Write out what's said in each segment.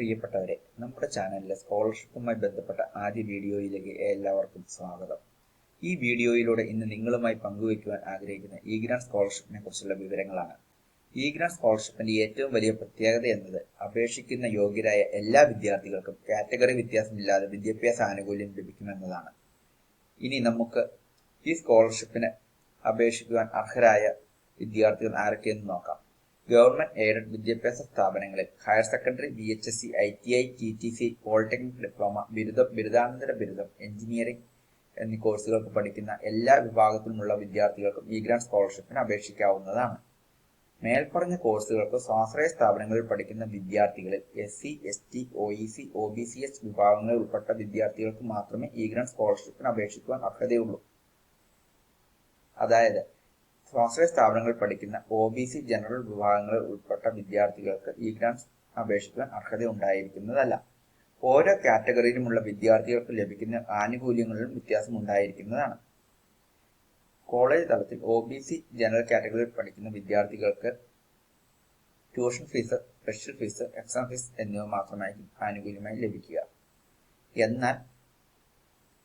പ്രിയപ്പെട്ടവരെ, നമ്മുടെ ചാനലിലെ സ്കോളർഷിപ്പുമായി ബന്ധപ്പെട്ട ആദ്യ വീഡിയോയിലേക്ക് എല്ലാവർക്കും സ്വാഗതം. ഈ വീഡിയോയിലൂടെ ഇന്ന് നിങ്ങളുമായി പങ്കുവയ്ക്കുവാൻ ആഗ്രഹിക്കുന്ന ഗ്രാന്റ് സ്കോളർഷിപ്പിനെ കുറിച്ചുള്ള വിവരങ്ങളാണ്. ഗ്രാന്റ് സ്കോളർഷിപ്പിന്റെ ഏറ്റവും വലിയ പ്രത്യേകത എന്നത് അപേക്ഷിക്കുന്ന യോഗ്യരായ എല്ലാ വിദ്യാർത്ഥികൾക്കും കാറ്റഗറി വ്യത്യാസമില്ലാതെ വിദ്യാഭ്യാസ ആനുകൂല്യം ലഭിക്കുമെന്നതാണ്. ഇനി നമുക്ക് ഈ സ്കോളർഷിപ്പിന് അപേക്ഷിക്കുവാൻ അർഹരായ വിദ്യാർത്ഥികൾ ആരൊക്കെയെന്ന് നോക്കാം. ഗവൺമെന്റ് എയ്ഡഡ് വിദ്യാഭ്യാസ സ്ഥാപനങ്ങളിൽ higher secondary, VHSC, ITI, TTC, polytechnic diploma, ബിരുദം, ബിരുദാനന്തര ബിരുദം, എഞ്ചിനീയറിംഗ് എന്നീ കോഴ്സുകൾക്ക് പഠിക്കുന്ന എല്ലാ വിഭാഗത്തിലുമുള്ള വിദ്യാർത്ഥികൾക്കും ഗ്രാന്റ് സ്കോളർഷിപ്പിന് അപേക്ഷിക്കാവുന്നതാണ്. മേൽപ്പറഞ്ഞ കോഴ്സുകൾക്ക് സ്വാശ്രയ സ്ഥാപനങ്ങളിൽ പഠിക്കുന്ന വിദ്യാർത്ഥികളിൽ SC, ST, OEC, OBCH വിഭാഗങ്ങളിൽ ഉൾപ്പെട്ട വിദ്യാർത്ഥികൾക്ക് മാത്രമേ ഗ്രാന്റ് സ്കോളർഷിപ്പിന് അപേക്ഷിക്കുവാൻ അർഹതയുള്ളൂ. അതായത് സ്വാശ്രയ സ്ഥാപനങ്ങളിൽ പഠിക്കുന്ന OBC ജനറൽ വിഭാഗങ്ങളിൽ ഉൾപ്പെട്ട വിദ്യാർത്ഥികൾക്ക് ഗ്രാന്റ് അപേക്ഷിക്കുവാൻ അർഹത ഉണ്ടായിരിക്കുന്നതല്ല. ഓരോ കാറ്റഗറിയിലുമുള്ള വിദ്യാർത്ഥികൾക്ക് ലഭിക്കുന്ന ആനുകൂല്യങ്ങളിലും വ്യത്യാസം ഉണ്ടായിരിക്കുന്നതാണ്. കോളേജ് തലത്തിൽ OBC ജനറൽ കാറ്റഗറിയിൽ പഠിക്കുന്ന വിദ്യാർത്ഥികൾക്ക് tuition fees, special fees, exam fees എന്നിവ മാത്രമായിരിക്കും ആനുകൂല്യമായി ലഭിക്കുക. എന്നാൽ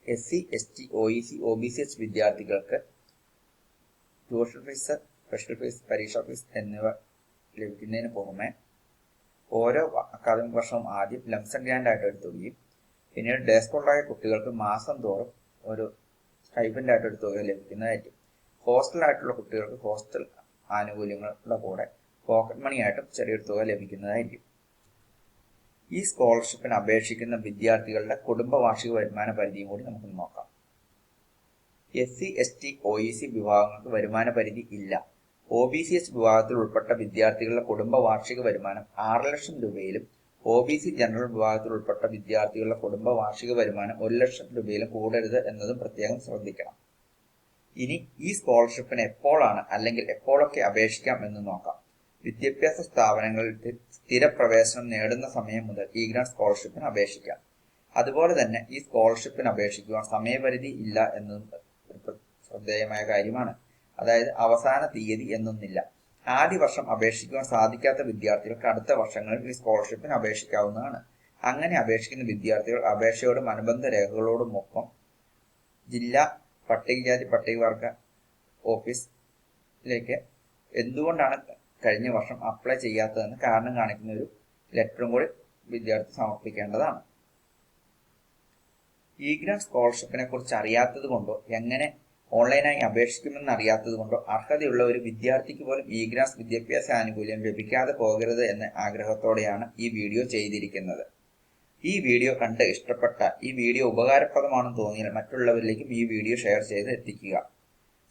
SC, ST, OEC, OBCH വിദ്യാർത്ഥികൾക്ക് ട്യൂഷൻ ഫീസ്, സ്പെഷ്യൽ ഫീസ്, പരീക്ഷാ ഫീസ് എന്നിവ ലഭിക്കുന്നതിന് പുറമെ ഓരോ അക്കാദമിക് വർഷവും ആദ്യം ലംസം ഗ്രാന്റ് ആയിട്ട് ഒരു തുകയും പിന്നീട് ഡേ സ്കോളറായ കുട്ടികൾക്ക് മാസം തോറും ഒരു സ്റ്റൈഫൻഡ് ആയിട്ട് ഒരു തുക ലഭിക്കുന്നതായിരിക്കും. ഹോസ്റ്റലായിട്ടുള്ള കുട്ടികൾക്ക് ഹോസ്റ്റൽ ആനുകൂല്യങ്ങളുടെ കൂടെ പോക്കറ്റ് മണി ആയിട്ടും ചെറിയൊരു തുക ലഭിക്കുന്നതായിരിക്കും. ഈ സ്കോളർഷിപ്പിന് അപേക്ഷിക്കുന്ന വിദ്യാർത്ഥികളുടെ കുടുംബ വാർഷിക വരുമാന പരിധിയും കൂടി നമുക്ക് നോക്കാം. SC, ST, OEC വിഭാഗങ്ങൾക്ക് വരുമാന പരിധി ഇല്ല. OBCH വിഭാഗത്തിൽ ഉൾപ്പെട്ട വിദ്യാർത്ഥികളുടെ കുടുംബ വാർഷിക വരുമാനം 6 ലക്ഷം രൂപയിലും OBC ജനറൽ വിഭാഗത്തിൽ ഉൾപ്പെട്ട വിദ്യാർത്ഥികളുടെ കുടുംബ വാർഷിക വരുമാനം 1 ലക്ഷം രൂപയിലും കൂടരുത് എന്നതും പ്രത്യേകം ശ്രദ്ധിക്കണം. ഇനി ഈ സ്കോളർഷിപ്പിന് എപ്പോഴാണ് അല്ലെങ്കിൽ എപ്പോഴൊക്കെ അപേക്ഷിക്കാം എന്ന് നോക്കാം. വിദ്യാഭ്യാസ സ്ഥാപനങ്ങളിൽ സ്ഥിര പ്രവേശനം നേടുന്ന സമയം മുതൽ ഗ്രാന്റ് സ്കോളർഷിപ്പിന് അപേക്ഷിക്കാം. അതുപോലെ തന്നെ ഈ സ്കോളർഷിപ്പിന് അപേക്ഷിക്കുവാൻ സമയപരിധി ഇല്ല എന്നതും ശ്രദ്ധേയമായ കാര്യമാണ്. അതായത് അവസാന തീയതി എന്നൊന്നില്ല. ആദ്യ വർഷം അപേക്ഷിക്കുവാൻ സാധിക്കാത്ത വിദ്യാർത്ഥികൾക്ക് അടുത്ത വർഷങ്ങളിൽ ഈ സ്കോളർഷിപ്പിന് അപേക്ഷിക്കാവുന്നതാണ്. അങ്ങനെ അപേക്ഷിക്കുന്ന വിദ്യാർത്ഥികൾ അപേക്ഷയോടും അനുബന്ധ രേഖകളോടുമൊപ്പം ജില്ലാ പട്ടികജാതി പട്ടികവർഗ ഓഫീസിലേക്ക് എന്തുകൊണ്ടാണ് കഴിഞ്ഞ വർഷം അപ്ലൈ ചെയ്യാത്തതെന്ന് കാരണം കാണിക്കുന്ന ഒരു ലെറ്ററും കൂടി വിദ്യാർത്ഥി സമർപ്പിക്കേണ്ടതാണ്. ഗ്രാന്റ് സ്കോളർഷിപ്പിനെ കുറിച്ച് അറിയാത്തത് കൊണ്ടോ എങ്ങനെ ഓൺലൈനായി അപേക്ഷിക്കുമെന്ന് അറിയാത്തത് കൊണ്ടോ അർഹതയുള്ള ഒരു വിദ്യാർത്ഥിക്ക് പോലും ഗ്രാന്റ് വിദ്യാഭ്യാസ ആനുകൂല്യം ലഭിക്കാതെ പോകരുത് എന്ന ആഗ്രഹത്തോടെയാണ് ഈ വീഡിയോ ചെയ്തിരിക്കുന്നത്. ഈ വീഡിയോ കണ്ട് ഇഷ്ടപ്പെട്ട, ഈ വീഡിയോ ഉപകാരപ്രദമാണെന്ന് തോന്നിയാൽ മറ്റുള്ളവരിലേക്കും ഈ വീഡിയോ ഷെയർ ചെയ്ത് എത്തിക്കുക.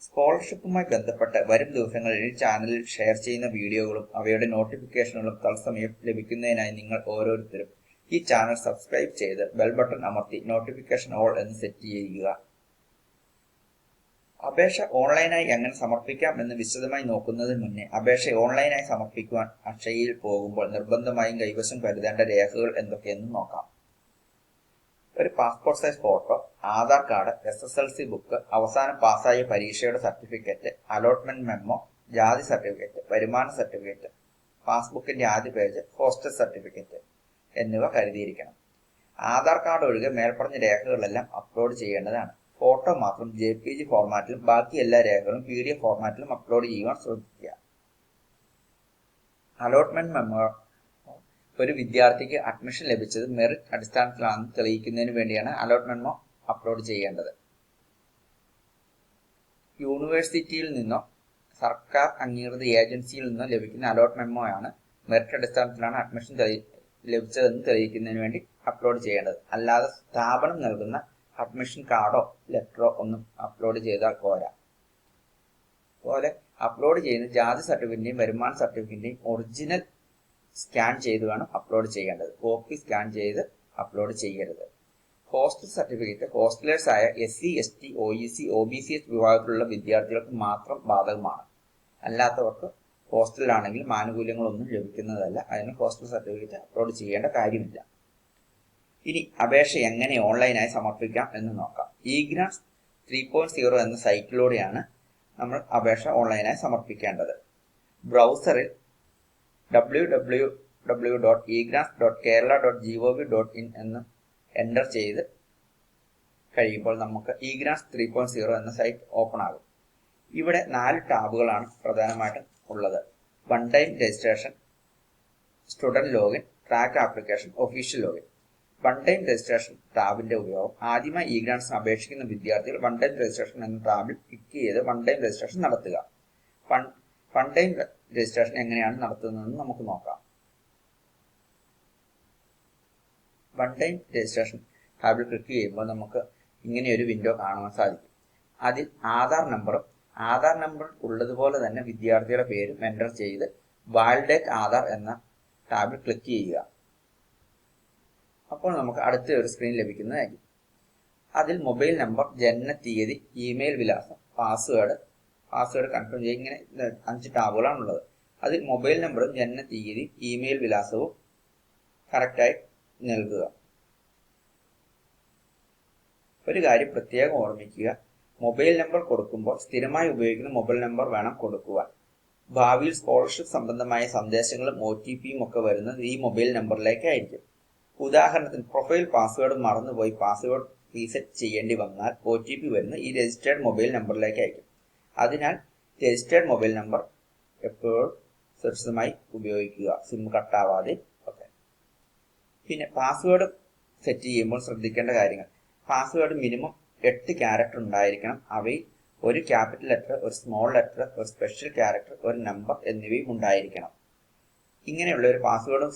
സ്കോളർഷിപ്പുമായി ബന്ധപ്പെട്ട് വരും ദിവസങ്ങളിൽ ഈ ചാനലിൽ ഷെയർ ചെയ്യുന്ന വീഡിയോകളും അവയുടെ നോട്ടിഫിക്കേഷനുകളും തത്സമയം ലഭിക്കുന്നതിനായി നിങ്ങൾ ഓരോരുത്തരും ഈ ചാനൽ സബ്സ്ക്രൈബ് ചെയ്ത് ബെൽ ബട്ടൺ അമർത്തി നോട്ടിഫിക്കേഷൻ ഓൾ എന്ന് സെറ്റ് ചെയ്യുക. അപേക്ഷ ഓൺലൈനായി എങ്ങനെ സമർപ്പിക്കാം എന്ന് വിശദമായി നോക്കുന്നതിന് മുന്നേ അപേക്ഷ ഓൺലൈനായി സമർപ്പിക്കുവാൻ അക്ഷയയിൽ പോകുമ്പോൾ നിർബന്ധമായും കൈവശം കരുതേണ്ട രേഖകൾ എന്തൊക്കെയെന്ന് നോക്കാം. ഒരു passport size photo, Aadhaar card, SSLC book, അവസാനം പാസ്സായ പരീക്ഷയുടെ സർട്ടിഫിക്കറ്റ്, അലോട്ട്മെന്റ് മെമ്മോ, ജാതി സർട്ടിഫിക്കറ്റ്, വരുമാന സർട്ടിഫിക്കറ്റ്, പാസ്ബുക്കിന്റെ ആദ്യ പേജ്, ഹോസ്റ്റൽ സർട്ടിഫിക്കറ്റ് എന്നിവ കരുതിയിരിക്കണം. ആധാർ കാർഡ് ഒഴികെ മേൽപ്പറഞ്ഞ രേഖകളെല്ലാം അപ്ലോഡ് ചെയ്യേണ്ടതാണ്. ഫോട്ടോ മാത്രം JPG ഫോർമാറ്റിലും ബാക്കി എല്ലാ രേഖകളും PDF ഫോർമാറ്റിലും അപ്ലോഡ് ചെയ്യുവാൻ ശ്രദ്ധിക്കുക. അലോട്ട്മെന്റ് മെമ്മോ ഒരു വിദ്യാർത്ഥിക്ക് അഡ്മിഷൻ ലഭിച്ചത് മെറിറ്റ് അടിസ്ഥാനത്തിലാണെന്ന് തെളിയിക്കുന്നതിന് വേണ്ടിയാണ് അലോട്ട്മെന്റ് മെമ്മോ അപ്ലോഡ് ചെയ്യേണ്ടത്. യൂണിവേഴ്സിറ്റിയിൽ നിന്നോ സർക്കാർ അംഗീകൃത ഏജൻസിയിൽ നിന്നോ ലഭിക്കുന്ന അലോട്ട്മെന്റ് മെമ്മോയാണ് മെറിറ്റ് അടിസ്ഥാനത്തിലാണ് അഡ്മിഷൻ ലഭിച്ചതെന്ന് തെളിയിക്കുന്നതിന് വേണ്ടി അപ്ലോഡ് ചെയ്യേണ്ടത്. അല്ലാതെ സ്ഥാപനം നൽകുന്ന അഡ്മിഷൻ കാർഡോ ലെറ്ററോ ഒന്നും അപ്ലോഡ് ചെയ്താൽ പോരാ. അതുപോലെ അപ്ലോഡ് ചെയ്യുന്ന ജാതി സർട്ടിഫിക്കറ്റിന്റെയും വരുമാന സർട്ടിഫിക്കറ്റിന്റെയും ഒറിജിനൽ സ്കാൻ ചെയ്ത് വേണം അപ്ലോഡ് ചെയ്യേണ്ടത്. കോപ്പി സ്കാൻ ചെയ്ത് അപ്ലോഡ് ചെയ്യരുത്. ഹോസ്റ്റൽ സർട്ടിഫിക്കറ്റ് ഹോസ്റ്റലേഴ്സ് ആയ SC, ST, OEC, OBCH വിഭാഗത്തിലുള്ള വിദ്യാർത്ഥികൾക്ക് മാത്രം ബാധകമാണ്. അല്ലാത്തവർക്ക് ഹോസ്റ്റലിലാണെങ്കിലും ആനുകൂല്യങ്ങളൊന്നും ലഭിക്കുന്നതല്ല. അതിന് ഹോസ്റ്റൽ സർട്ടിഫിക്കറ്റ് അപ്ലോഡ് ചെയ്യേണ്ട കാര്യമില്ല. ഇനി അപേക്ഷ എങ്ങനെ ഓൺലൈനായി സമർപ്പിക്കാം എന്ന് നോക്കാം. ഗ്രാന്റ് 3.0 എന്ന സൈറ്റിലൂടെയാണ് നമ്മൾ അപേക്ഷ ഓൺലൈനായി സമർപ്പിക്കേണ്ടത്. ബ്രൗസറിൽ www www.egrants.kerala.gov.in എന്ന് എൻ്റർ ചെയ്ത് കഴിയുമ്പോൾ നമുക്ക് ഇഗ്രാൻസ് 3.0 എന്ന സൈറ്റ് ഓപ്പൺ ആകും. ഇവിടെ 4 ടാബുകളാണ് പ്രധാനമായിട്ടും ഉള്ളത്. One time registration, student login, track application, official login. One time registration ടാബിന്റെ ഉപയോഗം ആദ്യമായി ഇഗ്രാൻസിന് അപേക്ഷിക്കുന്ന വിദ്യാർത്ഥികൾ വൺ ടൈം രജിസ്ട്രേഷൻ എന്ന ടാബിൽ ക്ലിക്ക് ചെയ്ത് വൺ ടൈം രജിസ്ട്രേഷൻ നടത്തുക. വൺ ടൈം രജിസ്ട്രേഷൻ എങ്ങനെയാണ് നടത്തുന്നതെന്ന് നമുക്ക് നോക്കാം. വൺ ടൈം രജിസ്ട്രേഷൻ ടാബിൽ ക്ലിക്ക് ചെയ്യുമ്പോൾ നമുക്ക് ഇങ്ങനെയൊരു വിൻഡോ കാണാൻ സാധിക്കും. അതിൽ ആധാർ നമ്പർ ഉള്ളതുപോലെ തന്നെ വിദ്യാർത്ഥിയുടെ പേരും എൻ്റർ ചെയ്ത് വാലിഡേറ്റ് ആധാർ എന്ന ടാബിൽ ക്ലിക്ക് ചെയ്യുക. അപ്പോൾ നമുക്ക് അടുത്ത ഒരു സ്ക്രീൻ ലഭിക്കുന്നതായിരിക്കും. അതിൽ മൊബൈൽ നമ്പർ, ജനനത്തീയതി, ഇമെയിൽ വിലാസം, പാസ്വേഡ് കൺഫേം ചെയ്യുക. ഇങ്ങനെ 5 ടാബുകളാണുള്ളത്. അതിൽ മൊബൈൽ നമ്പറും ജനനത്തീയതിയും ഇമെയിൽ വിലാസവും കറക്റ്റായി നൽകുക. ഒരു കാര്യം പ്രത്യേകം ഓർമ്മിക്കുക, മൊബൈൽ നമ്പർ കൊടുക്കുമ്പോൾ സ്ഥിരമായി ഉപയോഗിക്കുന്ന മൊബൈൽ നമ്പർ വേണം കൊടുക്കുവാൻ. ഭാവിയിൽ സ്കോളർഷിപ്പ് സംബന്ധമായ സന്ദേശങ്ങളും OTPയും ഒക്കെ വരുന്നത് ഈ മൊബൈൽ നമ്പറിലേക്കായിരിക്കും. ഉദാഹരണത്തിന് പ്രൊഫൈൽ പാസ്വേഡ് മറന്നുപോയി പാസ്വേഡ് റീസെറ്റ് ചെയ്യേണ്ടി വന്നാൽ OTP വരുന്നത് ഈ രജിസ്റ്റേർഡ് മൊബൈൽ നമ്പറിലേക്കായിരിക്കും. അതിനാൽ രജിസ്റ്റേർഡ് മൊബൈൽ നമ്പർ എപ്പോഴും സുരക്ഷിതമായി ഉപയോഗിക്കുക, സിം കട്ടാവാതെ ഒക്കെ. പിന്നെ പാസ്വേഡ് സെറ്റ് ചെയ്യുമ്പോൾ ശ്രദ്ധിക്കേണ്ട കാര്യങ്ങൾ: പാസ്വേഡ് മിനിമം 8 ക്യാരക്ടർ ഉണ്ടായിരിക്കണം. അവയിൽ ഒരു ക്യാപിറ്റൽ ലെറ്റർ, ഒരു സ്മോൾ ലെറ്റർ, ഒരു സ്പെഷ്യൽ ക്യാരക്ടർ, ഒരു നമ്പർ എന്നിവയും ഉണ്ടായിരിക്കണം. ഇങ്ങനെയുള്ള ഒരു പാസ്വേഡും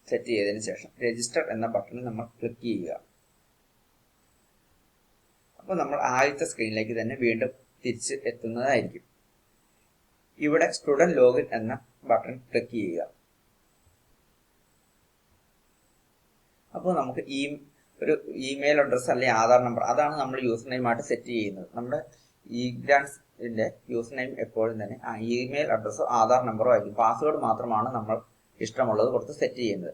സെറ്റ് ചെയ്തതിനു ശേഷം രജിസ്റ്റർ എന്ന ബട്ടണിൽ നമ്മൾ ക്ലിക്ക് ചെയ്യുക. അപ്പോൾ നമ്മൾ ആദ്യത്തെ സ്ക്രീനിലേക്ക് തന്നെ വീണ്ടും തിരിച്ച് എത്തുന്നതായിരിക്കും. ഇവിടെ സ്റ്റുഡന്റ് ലോഗിൻ എന്ന ബട്ടൺ ക്ലിക്ക് ചെയ്യുക. അപ്പോൾ നമുക്ക് ഒരു ഇമെയിൽ അഡ്രസ് അല്ലെങ്കിൽ ആധാർ നമ്പർ, അതാണ് നമ്മൾ യൂസർ നെയിം ആയിട്ട് സെറ്റ് ചെയ്യുന്നത്. നമ്മുടെ ഇഗ്രാൻസിന്റെ യൂസർ നെയിം എപ്പോഴും തന്നെ ഇമെയിൽ അഡ്രസ്സോ ആധാർ നമ്പറോ ആയിരിക്കും. പാസ്വേഡ് മാത്രമാണ് നമ്മൾ ഇഷ്ടമുള്ളത് കൊടുത്ത് സെറ്റ് ചെയ്യുന്നത്.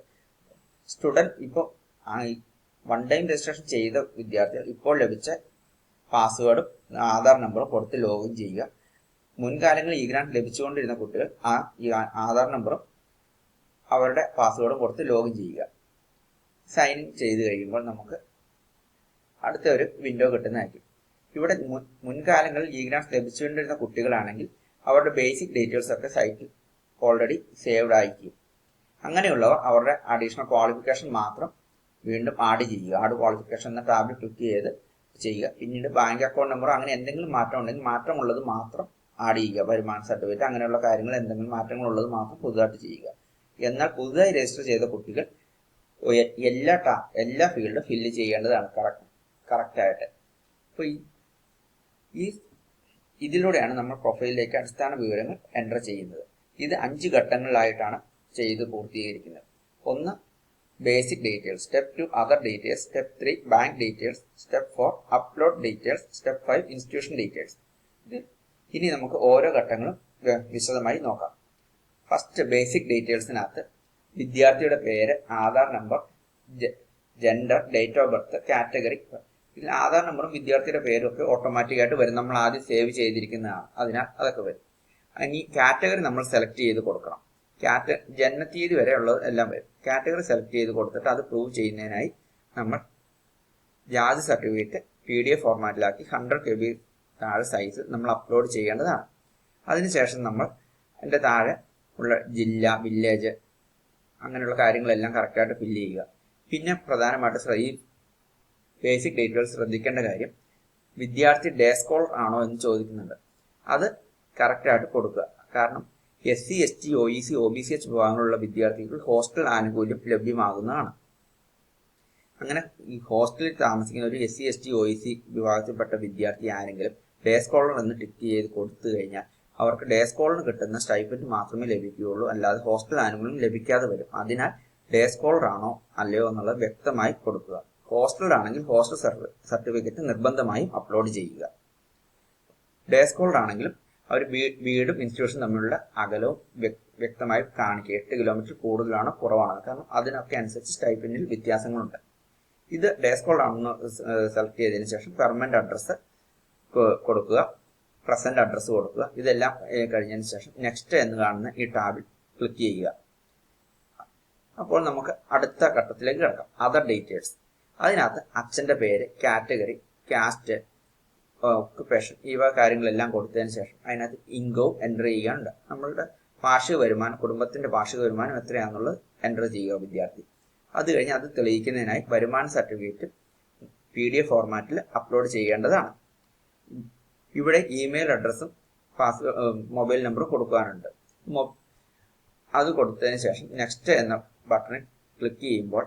സ്റ്റുഡന്റ് ഇപ്പോൾ വൺ ടൈം രജിസ്ട്രേഷൻ ചെയ്ത വിദ്യാർത്ഥികൾ ഇപ്പോൾ ലഭിച്ച പാസ്വേഡും ആധാർ നമ്പറും കൊടുത്ത് ലോഗിൻ ചെയ്യുക. മുൻകാലങ്ങളിൽ ഇഗ്രാൻസ് ലഭിച്ചുകൊണ്ടിരുന്ന കുട്ടികൾ ആധാർ നമ്പറും അവരുടെ പാസ്വേഡും കൊടുത്ത് ലോഗിൻ ചെയ്യുക. സൈൻ ഇൻ ചെയ്ത് കഴിയുമ്പോൾ നമുക്ക് അടുത്ത ഒരു വിൻഡോ കിട്ടുന്നതായിരിക്കും. ഇവിടെ മുൻകാലങ്ങളിൽ ഇഗ്രാൻസ് ലഭിച്ചുകൊണ്ടിരുന്ന കുട്ടികളാണെങ്കിൽ അവരുടെ ബേസിക് ഡീറ്റെയിൽസ് ഒക്കെ സൈറ്റിൽ ഓൾറെഡി സേവ്ഡ് ആയിരിക്കും. അങ്ങനെയുള്ളവർ അവരുടെ അഡീഷണൽ ക്വാളിഫിക്കേഷൻ മാത്രം വീണ്ടും ആഡ് ചെയ്യുക. ആഡ് ക്വാളിഫിക്കേഷൻ എന്ന ടാബിൽ ക്ലിക്ക് ചെയ്ത് ചെയ്യുക. പിന്നീട് ബാങ്ക് അക്കൗണ്ട് നമ്പർ അങ്ങനെ എന്തെങ്കിലും മാറ്റം ഉണ്ടെങ്കിൽ മാറ്റമുള്ളത് മാത്രം ആഡ് ചെയ്യുക. വരുമാന സർട്ടിഫിക്കറ്റ് അങ്ങനെയുള്ള കാര്യങ്ങൾ എന്തെങ്കിലും മാറ്റങ്ങളുള്ളത് മാത്രം പുതുതായിട്ട് ചെയ്യുക. എന്നാൽ പുതുതായി രജിസ്റ്റർ ചെയ്ത കുട്ടികൾ എല്ലാ ഫീൽഡും ഫില്ല് ചെയ്യേണ്ടതാണ് കറക്റ്റായിട്ട്. അപ്പോൾ ഇതിലൂടെയാണ് നമ്മൾ പ്രൊഫൈലിലേക്ക് അടിസ്ഥാന വിവരങ്ങൾ എൻ്റർ ചെയ്യുന്നത്. ഇത് 5 ഘട്ടങ്ങളിലായിട്ടാണ് ചെയ്ത് പൂർത്തീകരിക്കുന്നത്. 1 basic details, step 2 other details, step 3 bank details, step 4 upload details, step 5 institution details. ഇനി നമുക്ക് ഓരോ ഘട്ടങ്ങളും വിശദമായി നോക്കാം. ഫസ്റ്റ് ബേസിക് ഡീറ്റെയിൽസിനകത്ത് വിദ്യാർത്ഥിയുടെ പേര്, Aadhaar number, gender, date of birth, category. ഇതിൽ ആധാർ നമ്പറും വിദ്യാർത്ഥിയുടെ പേരും ഒക്കെ ഓട്ടോമാറ്റിക്കായിട്ട് വരും. നമ്മൾ ആദ്യം സേവ് ചെയ്തിരിക്കുന്നതാണ്, അതിനാൽ അതൊക്കെ വരും. ഇനി കാറ്റഗറി നമ്മൾ സെലക്ട് ചെയ്ത് കൊടുക്കണം. ജനനത്തീയതി വരെ ഉള്ളത് എല്ലാം വരും. കാറ്റഗറി സെലക്ട് ചെയ്ത് കൊടുത്തിട്ട് അത് പ്രൂവ് ചെയ്യുന്നതിനായി നമ്മൾ ജാതി സർട്ടിഫിക്കറ്റ് PDF ഫോർമാറ്റിലാക്കി 100 KB താഴെ സൈസ് നമ്മൾ അപ്ലോഡ് ചെയ്യേണ്ടതാണ്. അതിനുശേഷം നമ്മൾ അതിൻ്റെ താഴെ ഉള്ള ജില്ല, വില്ലേജ് അങ്ങനെയുള്ള കാര്യങ്ങളെല്ലാം കറക്റ്റായിട്ട് ഫില്ല് ചെയ്യുക. പിന്നെ പ്രധാനമായിട്ട് ഈ ബേസിക് ഡീറ്റെയിൽസ് ശ്രദ്ധിക്കേണ്ട കാര്യം, വിദ്യാർത്ഥി ഡേ സ്കോളർ ആണോ എന്ന് ചോദിക്കുന്നുണ്ട്. അത് കറക്റ്റായിട്ട് കൊടുക്കുക. കാരണം SC, ST, OEC, OBCH വിഭാഗങ്ങളുള്ള വിദ്യാർത്ഥികൾക്ക് ഹോസ്റ്റൽ ആനുകൂല്യം ലഭ്യമാകുന്നതാണ്. അങ്ങനെ ഈ ഹോസ്റ്റലിൽ താമസിക്കുന്ന ഒരു SC, ST, OEC വിഭാഗത്തിൽപ്പെട്ട വിദ്യാർത്ഥി ആരെങ്കിലും ഡേ സ്കോളർ എന്ന് ടിക്ക് ചെയ്ത് കൊടുത്തു കഴിഞ്ഞാൽ അവർക്ക് ഡേ സ്കോളറിന് കിട്ടുന്ന സ്റ്റൈപ്പൻഡ് മാത്രമേ ലഭിക്കുകയുള്ളൂ, അല്ലാതെ ഹോസ്റ്റൽ ആനുകൂല്യം ലഭിക്കാതെ വരും. അതിനാൽ ഡേ സ്കോളർ ആണോ അല്ലയോ എന്നുള്ളത് വ്യക്തമായി കൊടുക്കുക. ഹോസ്റ്റൽ ആണെങ്കിൽ ഹോസ്റ്റൽ സർട്ടിഫിക്കറ്റ് നിർബന്ധമായും അപ്ലോഡ് ചെയ്യുക. ഡേ സ്കോളർ ആണെങ്കിലും അവർ വീടും ഇൻസ്റ്റിറ്റ്യൂഷനും തമ്മിലുള്ള അകലവും വ്യക്തമായി കാണിക്കുക. 8 കിലോമീറ്റർ കൂടുതലാണോ കുറവാണോ, കാരണം അതിനൊക്കെ അനുസരിച്ച് സ്റ്റൈപ്പൻഡിൽ വ്യത്യാസങ്ങളുണ്ട്. ഇത് ഡേ സ്കോളർ ആണെന്ന് സെലക്ട് ചെയ്തതിനു ശേഷം പെർമനന്റ് അഡ്രസ്സ് കൊടുക്കുക, പ്രസന്റ് അഡ്രസ്സ് കൊടുക്കുക. ഇതെല്ലാം കഴിഞ്ഞതിന് ശേഷം നെക്സ്റ്റ് എന്ന് കാണുന്ന ഈ ടാബിൽ ക്ലിക്ക് ചെയ്യുക. അപ്പോൾ നമുക്ക് അടുത്ത ഘട്ടത്തിലേക്ക് കിടക്കാം. Other details. അതിനകത്ത് അച്ഛൻ്റെ പേര്, കാറ്റഗറി, കാസ്റ്റ്, ഓക്കുപേഷൻ, ഇവ കാര്യങ്ങളെല്ലാം കൊടുത്തതിന് ശേഷം അതിനകത്ത് ഇൻകവും എൻ്റർ ചെയ്യാനുണ്ട്. നമ്മളുടെ വാർഷിക വരുമാനം, കുടുംബത്തിന്റെ വാർഷിക വരുമാനം എത്രയാണെന്നുള്ളത് എൻ്റർ ചെയ്യുക വിദ്യാർത്ഥി. അത് കഴിഞ്ഞ് അത് തെളിയിക്കുന്നതിനായി വരുമാന സർട്ടിഫിക്കറ്റ് PDF ഫോർമാറ്റിൽ അപ്ലോഡ് ചെയ്യേണ്ടതാണ്. ഇവിടെ ഇമെയിൽ അഡ്രസ്സും മൊബൈൽ നമ്പറും കൊടുക്കാനുണ്ട്. അത് കൊടുത്തതിന് ശേഷം നെക്സ്റ്റ് എന്ന ബട്ടണിൽ ക്ലിക്ക് ചെയ്യുമ്പോൾ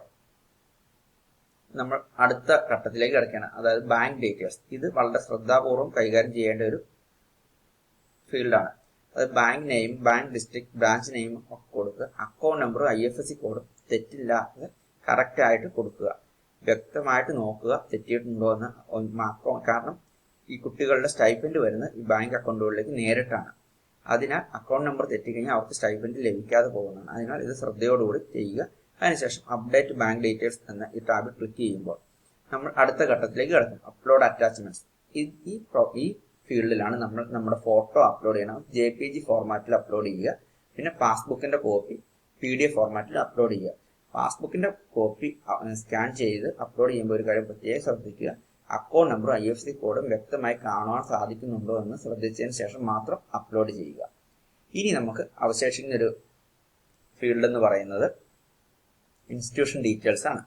നമ്മൾ അടുത്ത ഘട്ടത്തിലേക്ക് കിടക്കുകയാണ്. അതായത് ബാങ്ക് ഡീറ്റെയിൽസ്. ഇത് വളരെ ശ്രദ്ധാപൂർവം കൈകാര്യം ചെയ്യേണ്ട ഒരു ഫീൽഡാണ്. അത് bank name, bank district, branch name ഒക്കെ കൊടുക്കുക. അക്കൗണ്ട് നമ്പറും IFSC കോഡും തെറ്റില്ലാതെ കറക്റ്റ് ആയിട്ട് കൊടുക്കുക. വ്യക്തമായിട്ട് നോക്കുക തെറ്റിയിട്ടുണ്ടോ എന്ന്. കാരണം ഈ കുട്ടികളുടെ സ്റ്റൈപ്പൻഡ് വരുന്നത് ഈ ബാങ്ക് അക്കൗണ്ടുകളിലേക്ക് നേരിട്ടാണ്. അതിനാൽ അക്കൗണ്ട് നമ്പർ തെറ്റിക്കഴിഞ്ഞാൽ അവർക്ക് സ്റ്റൈപ്പൻഡ് ലഭിക്കാതെ പോകുന്നതാണ്. അതിനാൽ ഇത് ശ്രദ്ധയോടുകൂടി ചെയ്യുക. അതിനുശേഷം അപ്ഡേറ്റ് ബാങ്ക് ഡീറ്റെയിൽസ് എന്ന ഈ ടാബിൽ ക്ലിക്ക് ചെയ്യുമ്പോൾ നമ്മൾ അടുത്ത ഘട്ടത്തിലേക്ക് കിടക്കും. Upload attachments. ഈ ഫീൽഡിലാണ് നമ്മൾ നമ്മുടെ ഫോട്ടോ അപ്ലോഡ് ചെയ്യണം. JPG ഫോർമാറ്റിൽ അപ്ലോഡ് ചെയ്യുക. പിന്നെ പാസ്ബുക്കിന്റെ കോപ്പി PDF ഫോർമാറ്റിൽ അപ്ലോഡ് ചെയ്യുക. പാസ്ബുക്കിന്റെ കോപ്പി സ്കാൻ ചെയ്ത് അപ്ലോഡ് ചെയ്യുമ്പോൾ ഒരു കാര്യം പ്രത്യേകം ശ്രദ്ധിക്കുക. അക്കൗണ്ട് നമ്പറും IFSC കോഡും വ്യക്തമായി കാണുവാൻ സാധിക്കുന്നുണ്ടോ എന്ന് ശ്രദ്ധിച്ചതിന് ശേഷം മാത്രം അപ്ലോഡ് ചെയ്യുക. ഇനി നമുക്ക് അവശേഷിക്കുന്ന ഒരു ഫീൽഡ് എന്ന് പറയുന്നത് ഇൻസ്റ്റിറ്റ്യൂഷൻ ഡീറ്റെയിൽസ് ആണ്.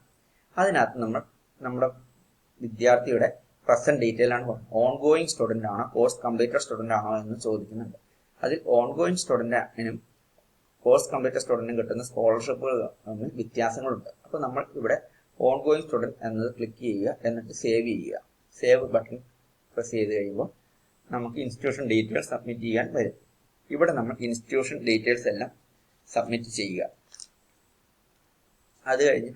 അതിനകത്ത് നമ്മൾ നമ്മുടെ വിദ്യാർത്ഥിയുടെ പ്രസന്റ് ഡീറ്റെയിൽ ആണ് പറയുന്നത്. ഓൺഗോയിങ് സ്റ്റുഡന്റ് ആണോ, കോഴ്സ് കംപ്ലീറ്റഡ് സ്റ്റുഡന്റ് ആണോ എന്ന് ചോദിക്കുന്നുണ്ട്. അതിൽ ഓൺഗോയിങ് സ്റ്റുഡന്റിനും കോഴ്സ് കംപ്ലീറ്റഡ് സ്റ്റുഡന്റിനും കിട്ടുന്ന സ്കോളർഷിപ്പുകൾ തമ്മിൽ വ്യത്യാസങ്ങളുണ്ട്. അപ്പോൾ നമ്മൾ ഇവിടെ ഓൺഗോയിങ് സ്റ്റുഡന്റ് എന്നത് ക്ലിക്ക് ചെയ്യുക. എന്നിട്ട് സേവ് ചെയ്യുക. സേവ് ബട്ടൺ പ്രസ് ചെയ്ത് കഴിയുമ്പോൾ നമുക്ക് ഇൻസ്റ്റിറ്റ്യൂഷൻ ഡീറ്റെയിൽസ് സബ്മിറ്റ് ചെയ്യാൻ വരും. ഇവിടെ നമ്മൾ ഇൻസ്റ്റിറ്റ്യൂഷൻ ഡീറ്റെയിൽസ് എല്ലാം സബ്മിറ്റ് ചെയ്യുക. അത് കഴിഞ്ഞ്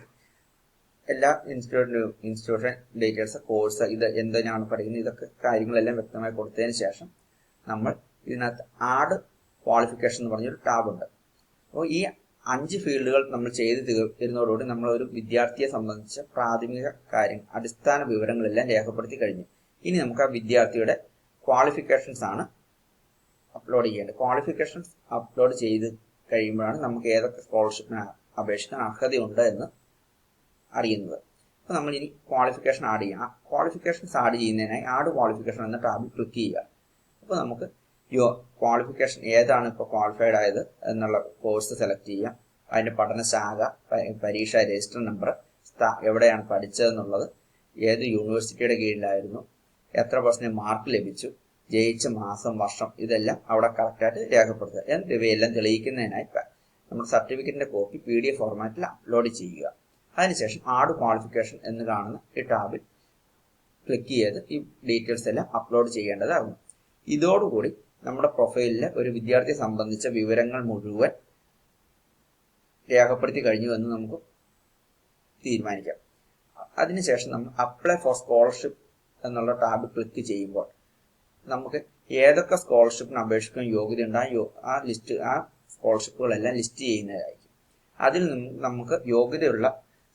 എല്ലാ ഇൻസ്റ്റിറ്റ്യൂഷൻ ഡീറ്റെയിൽസ്, കോഴ്സ്, ഇത് എന്തിനാണ് പഠിക്കുന്നത്, ഇതൊക്കെ കാര്യങ്ങളെല്ലാം വ്യക്തമായി കൊടുത്തതിന് ശേഷം നമ്മൾ ഇതിനകത്ത് ആഡ് ക്വാളിഫിക്കേഷൻ എന്ന് പറഞ്ഞൊരു ടാബ് ഉണ്ട്. അപ്പോൾ ഈ 5 ഫീൽഡുകൾ നമ്മൾ ചെയ്ത് തീരുന്നതോടുകൂടി നമ്മൾ ഒരു വിദ്യാർത്ഥിയെ സംബന്ധിച്ച പ്രാഥമിക കാര്യം, അടിസ്ഥാന വിവരങ്ങളെല്ലാം രേഖപ്പെടുത്തി കഴിഞ്ഞു. ഇനി നമുക്ക് ആ വിദ്യാർത്ഥിയുടെ ക്വാളിഫിക്കേഷൻസ് ആണ് അപ്ലോഡ് ചെയ്യേണ്ടത്. ക്വാളിഫിക്കേഷൻസ് അപ്ലോഡ് ചെയ്ത് കഴിയുമ്പോഴാണ് നമുക്ക് ഏതൊക്കെ സ്കോളർഷിപ്പിന് അപേക്ഷിക്കാൻ അർഹതയുണ്ട് എന്ന് അറിയുന്നത്. അപ്പോൾ നമ്മൾ ഇനി ക്വാളിഫിക്കേഷൻ ആഡ് ചെയ്യാം. ആ ക്വാളിഫിക്കേഷൻസ് ആഡ് ചെയ്യുന്നതിനായി ആഡ് ക്വാളിഫിക്കേഷൻ എന്ന ടാബിൽ ക്ലിക്ക് ചെയ്യുക. അപ്പോൾ നമുക്ക് ക്വാളിഫിക്കേഷൻ ഏതാണ് ഇപ്പോൾ ക്വാളിഫൈഡ് ആയത് എന്നുള്ള കോഴ്സ് സെലക്ട് ചെയ്യാം. അതിൻ്റെ പഠനശാഖ, പരീക്ഷ രജിസ്റ്റർ നമ്പർ, എവിടെയാണ് പഠിച്ചതെന്നുള്ളത്, ഏത് യൂണിവേഴ്സിറ്റിയുടെ കീഴിലായിരുന്നു, എത്ര % മാർക്ക് ലഭിച്ചു, ജയിച്ച മാസം, വർഷം, ഇതെല്ലാം അവിടെ കറക്റ്റായിട്ട് രേഖപ്പെടുത്തുക. ഇവയെല്ലാം തെളിയിക്കുന്നതിനായി നമ്മുടെ സർട്ടിഫിക്കറ്റിന്റെ കോപ്പി PDF ഫോർമാറ്റിൽ അപ്ലോഡ് ചെയ്യുക. അതിനുശേഷം ആഡ് ക്വാളിഫിക്കേഷൻ എന്ന് കാണുന്ന ഈ ടാബിൽ ക്ലിക്ക് ചെയ്ത് ഈ ഡീറ്റെയിൽസ് എല്ലാം അപ്ലോഡ് ചെയ്യേണ്ടതാകുന്നു. ഇതോടുകൂടി നമ്മുടെ പ്രൊഫൈലിലെ ഒരു വിദ്യാർത്ഥിയെ സംബന്ധിച്ച വിവരങ്ങൾ മുഴുവൻ രേഖപ്പെടുത്തി കഴിഞ്ഞു എന്ന് നമുക്ക് തീരുമാനിക്കാം. അതിനുശേഷം നമ്മൾ അപ്ലൈ ഫോർ സ്കോളർഷിപ്പ് എന്നുള്ള ടാബ് ക്ലിക്ക് ചെയ്യുമ്പോൾ നമുക്ക് ഏതൊക്കെ സ്കോളർഷിപ്പിന് അപേക്ഷിക്കാൻ യോഗ്യതയുണ്ടോ ആ സ്കോളർഷിപ്പുകളെല്ലാം ലിസ്റ്റ് ചെയ്യുന്നതായിരിക്കും. അതിൽ നിന്ന് നമുക്ക് യോഗ്യതയുള്ള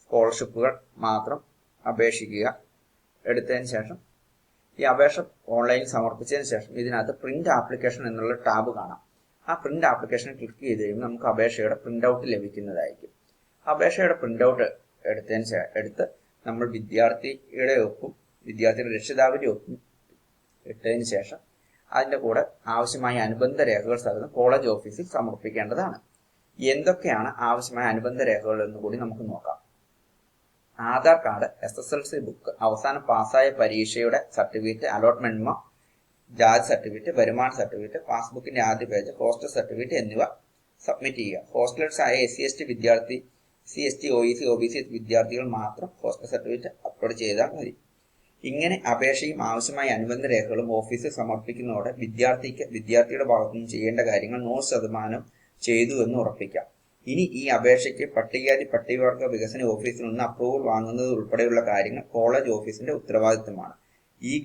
സ്കോളർഷിപ്പുകൾ മാത്രം അപേക്ഷിക്കുക. എടുത്തതിന് ശേഷം ഈ അപേക്ഷ ഓൺലൈനിൽ സമർപ്പിച്ചതിന് ശേഷം ഇതിനകത്ത് പ്രിന്റ് ആപ്ലിക്കേഷൻ എന്നുള്ള ടാബ് കാണാം. ആ പ്രിന്റ് ആപ്ലിക്കേഷൻ ക്ലിക്ക് ചെയ്ത് കഴിയുമ്പോൾ നമുക്ക് അപേക്ഷയുടെ പ്രിന്റ് ഔട്ട് ലഭിക്കുന്നതായിരിക്കും. അപേക്ഷയുടെ പ്രിന്റ് ഔട്ട് എടുത്ത് നമ്മൾ വിദ്യാർത്ഥിയുടെ ഒപ്പും വിദ്യാർത്ഥിയുടെ രക്ഷിതാവിന്റെ ഒപ്പും ഇട്ടതിന് ശേഷം അതിന്റെ കൂടെ ആവശ്യമായ അനുബന്ധ രേഖകൾ സഹിതം കോളേജ് ഓഫീസിൽ സമർപ്പിക്കേണ്ടതാണ്. എന്തൊക്കെയാണ് ആവശ്യമായ അനുബന്ധ രേഖകൾ എന്ന് കൂടി നമുക്ക് നോക്കാം. ആധാർ കാർഡ്, SSLC ബുക്ക്, അവസാനം പാസ്സായ പരീക്ഷയുടെ സർട്ടിഫിക്കറ്റ്, അലോട്ട്മെന്റ് മെമ്മോ, ജാതി സർട്ടിഫിക്കറ്റ്, വരുമാന സർട്ടിഫിക്കറ്റ്, പാസ്ബുക്കിന്റെ ആദ്യ പേജ്, ഹോസ്റ്റൽ സർട്ടിഫിക്കറ്റ് എന്നിവ സബ്മിറ്റ് ചെയ്യുക. ഹോസ്റ്റലേഴ്സ് ആയ SC/ST വിദ്യാർത്ഥി, SC/ST, OEC, OBC വിദ്യാർത്ഥികൾ മാത്രം ഹോസ്റ്റൽ സർട്ടിഫിക്കറ്റ് അപ്ലോഡ് ചെയ്താൽ മതി. ഇങ്ങനെ അപേക്ഷയും ആവശ്യമായ അനുബന്ധ രേഖകളും ഓഫീസിൽ സമർപ്പിക്കുന്നതോടെ വിദ്യാർത്ഥിയുടെ ഭാഗത്തുനിന്ന് ചെയ്യേണ്ട കാര്യങ്ങൾ 100% ചെയ്തു എന്ന് ഉറപ്പിക്കാം. ഇനി ഈ അപേക്ഷയ്ക്ക് പട്ടികവർഗ വികസന ഓഫീസിൽ നിന്ന് അപ്രൂവൽ വാങ്ങുന്നത് ഉൾപ്പെടെയുള്ള കാര്യങ്ങൾ കോളേജ് ഓഫീസിന്റെ ഉത്തരവാദിത്തമാണ്.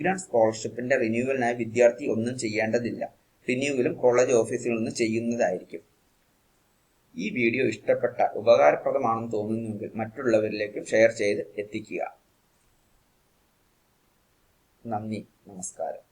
ഗ്രാന്റ് സ്കോളർഷിപ്പിന്റെ റിന്യൂവലിനായി വിദ്യാർത്ഥി ഒന്നും ചെയ്യേണ്ടതില്ല. റിന്യൂവലും കോളേജ് ഓഫീസിൽ നിന്ന് ചെയ്യുന്നതായിരിക്കും. ഈ വീഡിയോ ഇഷ്ടപ്പെട്ടാൽ ഉപകാരപ്രദമാണെന്ന് തോന്നുന്നുവെങ്കിൽ മറ്റുള്ളവരിലേക്കും ഷെയർ ചെയ്ത് എത്തിക്കുക. നന്ദി, നമസ്കാരം.